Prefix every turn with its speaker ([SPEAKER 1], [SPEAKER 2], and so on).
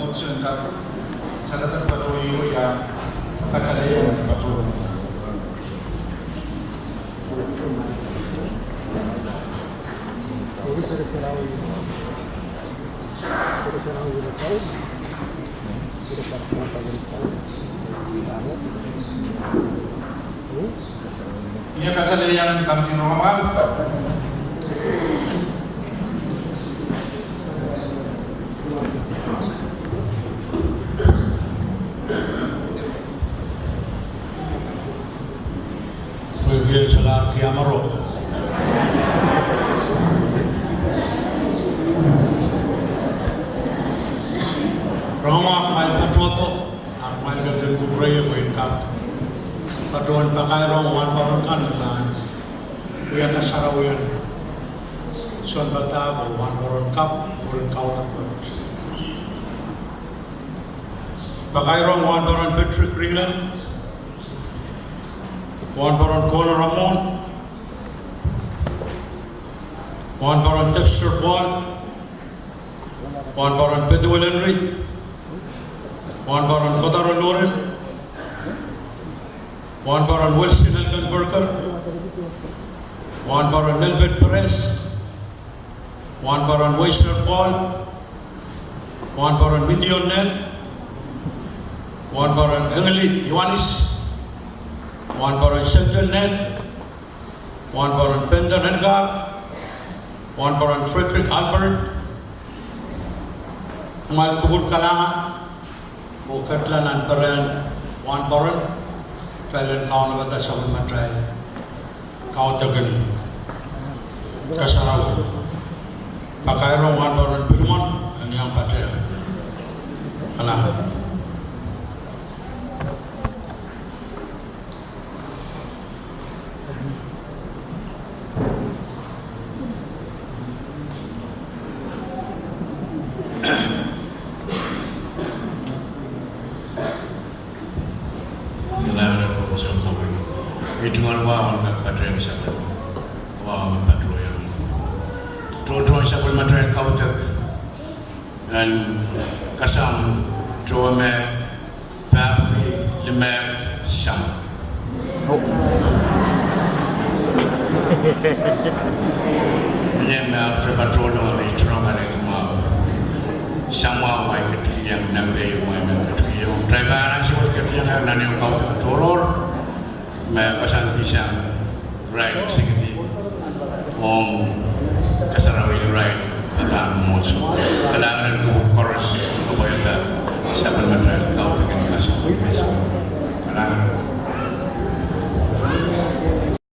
[SPEAKER 1] motion kat sadatan patroli ho ya kasalayan patroli. Ini kasalayan kami normal. Bagi salah kiamaro. Roma mal patroto, akmal gabel kubraya berkat. Paduan pakai rong wan paron kan dan dia kasarawian. Suan bata wan paron kap paron kau takut. Pakai rong wan paron Patrick Ringland. Wan paron Conor Ramon. Wan paron Texter Paul. Wan paron Pedro Henry. Wan paron Kotaro Loren. Wan paron Wilson Elkenberger. Wan paron Nelbert Perez. Wan paron Weisner Paul. Wan paron Midion Nel. Wan paron Engeli Ioannis. Wan paron Shelton Nel. Wan paron Pender Edgar. Wan paron Frederick Albert. Kumal Kubur Kalanga. Bukatlan and Paran. Wan paron Thailand kau na bata sa mga try kau tagal kasaraw pakairo wan baron pilmon ang yang patria ala Hitungan wawon kat patria misal, wawon patro yang, tuan siapa materi kau tak, dan kasam tuame papi lima sam. Ini macam patro dong ni turun balik tu mau, sama mai ketriang nabi mai ketriang, driver anak siapa ketriang nani kau tak turun. May kasanti siyang ride executive kung kasarawi yung ride at ang mo. Kailangan ng chorus